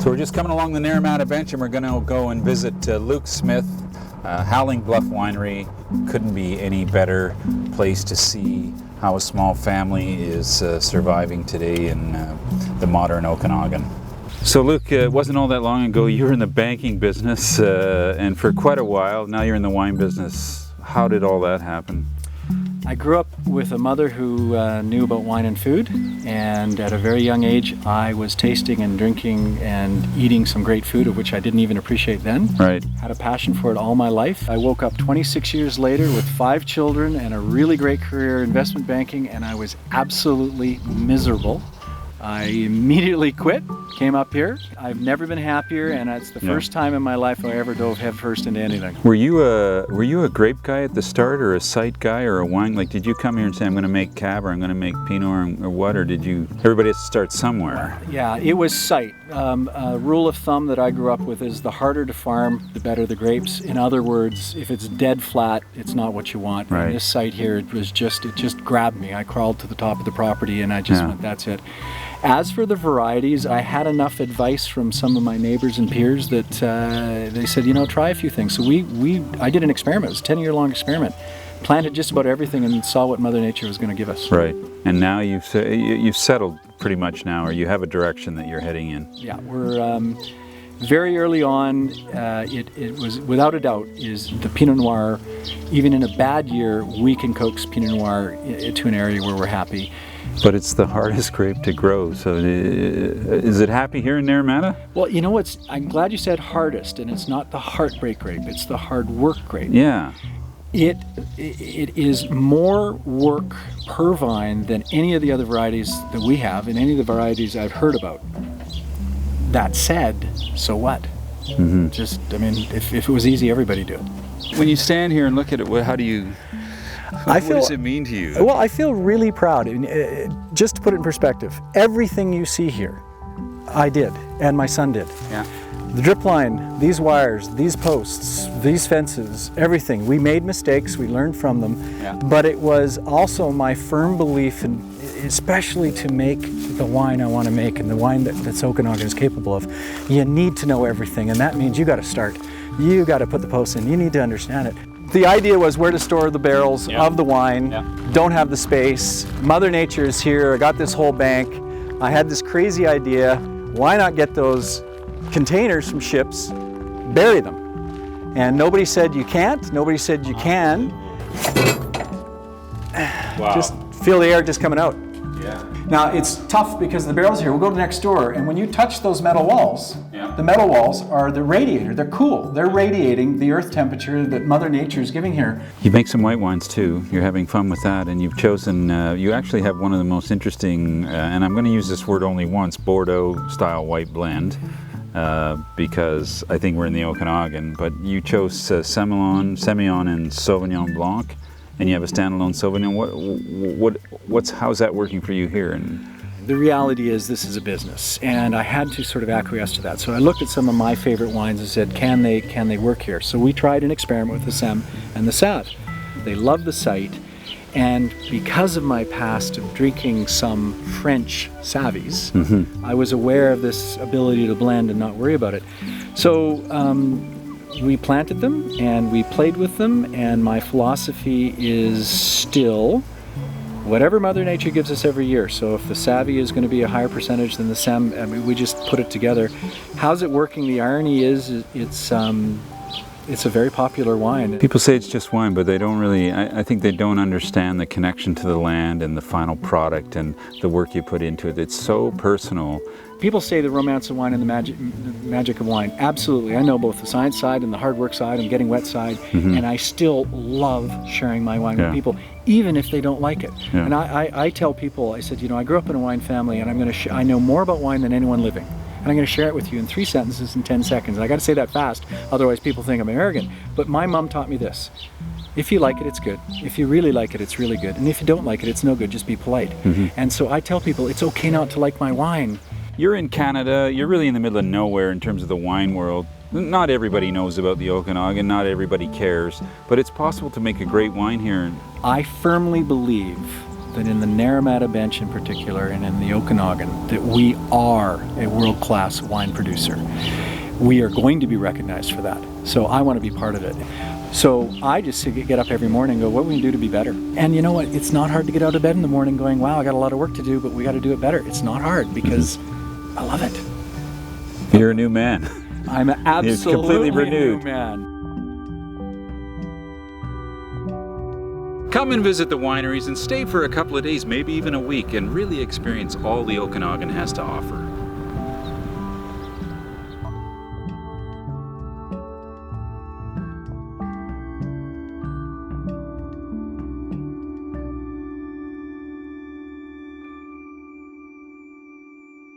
So we're just coming along the Naramata Bench and we're going to go and visit Luke Smith, Howling Bluff Winery. Couldn't be any better place to see how a small family is surviving today in the modern Okanagan. So Luke, it wasn't all that long ago you were in the banking business and for quite a while. Now you're in the wine business. How did all that happen? I grew up with a mother who knew about wine and food, and at a very young age I was tasting and drinking and eating some great food of which I didn't even appreciate then. Right. Had a passion for it all my life. I woke up 26 years later with 5 children and a really great career in investment banking, and I was absolutely miserable. I immediately quit, came up here. I've never been happier, and it's the first time in my life I ever dove headfirst into anything. Were you a grape guy at the start, or a site guy, or a wine? Like, did you come here and say, I'm going to make Cab, or I'm going to make Pinot, or what? Or did you? Everybody has to start somewhere. Yeah, it was site. A rule of thumb that I grew up with is the harder to farm, the better the grapes. In other words, if it's dead flat, it's not what you want. Right. And this site here, it just grabbed me. I crawled to the top of the property, and I just went, that's it. As for the varieties, I had enough advice from some of my neighbors and peers that they said, you know, try a few things. So I did an experiment. It was a 10-year-long experiment. Planted just about everything and saw what Mother Nature was going to give us. Right. And now you've settled pretty much now, or you have a direction that you're heading in. Yeah, we're very early on. It was without a doubt is the Pinot Noir. Even in a bad year, we can coax Pinot Noir to an area where we're happy. But it's the hardest grape to grow, so is it happy here in Naramata? Well, you know what? I'm glad you said hardest, and it's not the heartbreak grape, it's the hard work grape. Yeah. It is more work per vine than any of the other varieties that we have, and any of the varieties I've heard about. That said, so what? Mm-hmm. Just, I mean, if it was easy, everybody'd do it. When you stand here and look at it, how do you... What does it mean to you? Well, I feel really proud. Just to put it in perspective, everything you see here, I did, and my son did. Yeah. The drip line, these wires, these posts, these fences, everything. We made mistakes, we learned from them, but it was also my firm belief, and especially to make the wine I want to make and the wine that's Okanagan is capable of, you need to know everything, and that means you got to start. You got to put the posts in, you need to understand it. The idea was where to store the barrels of the wine. Don't have the space. Mother Nature is here. I got this whole bank. I had this crazy idea. Why not get those containers from ships, bury them? And nobody said you can't. Nobody said you can. Wow. Just feel the air just coming out. Yeah. Now it's tough because the barrels here, we'll go to next door, and when you touch those metal walls, the metal walls are the radiator. They're cool. They're radiating the earth temperature that Mother Nature is giving here. You make some white wines too. You're having fun with that, and you've chosen, you actually have one of the most interesting, and I'm going to use this word only once, Bordeaux style white blend, because I think we're in the Okanagan, but you chose Semillon, and Sauvignon Blanc, and you have a standalone Sauvignon. How's that working for you here? The reality is this is a business, and I had to sort of acquiesce to that. So I looked at some of my favorite wines and said, can they work here? So we tried an experiment with the Sem and the Sav. They loved the site, and because of my past of drinking some French Savies, I was aware of this ability to blend and not worry about it. So we planted them and we played with them, and my philosophy is still whatever Mother Nature gives us every year. So if the Savvy is going to be a higher percentage than the Sem, I mean, we just put it together. How's it working? The irony is it's a very popular wine. People say it's just wine, but they don't really, I think they don't understand the connection to the land and the final product and the work you put into it. It's so personal. People say the romance of wine and the magic of wine. Absolutely. I know both the science side and the hard work side and getting wet side, and I still love sharing my wine with people, even if they don't like it. And I tell people, I said, you know, I grew up in a wine family, and I know more about wine than anyone living. And I'm going to share it with you in 3 sentences in 10 seconds. And I got to say that fast, otherwise people think I'm arrogant. But my mom taught me this. If you like it, it's good. If you really like it, it's really good. And if you don't like it, it's no good. Just be polite. And so I tell people, it's okay not to like my wine. You're in Canada, you're really in the middle of nowhere in terms of the wine world. Not everybody knows about the Okanagan, not everybody cares, but it's possible to make a great wine here. I firmly believe that in the Naramata Bench in particular, and in the Okanagan, that we are a world-class wine producer. We are going to be recognized for that. So I want to be part of it. So I just get up every morning and go, what are we going to do to be better? And you know what? It's not hard to get out of bed in the morning going, wow, I got a lot of work to do, but we got to do it better. It's not hard because I love it. You're a new man. I'm absolutely completely renewed. a new man. Come and visit the wineries and stay for a couple of days, maybe even a week, and really experience all the Okanagan has to offer.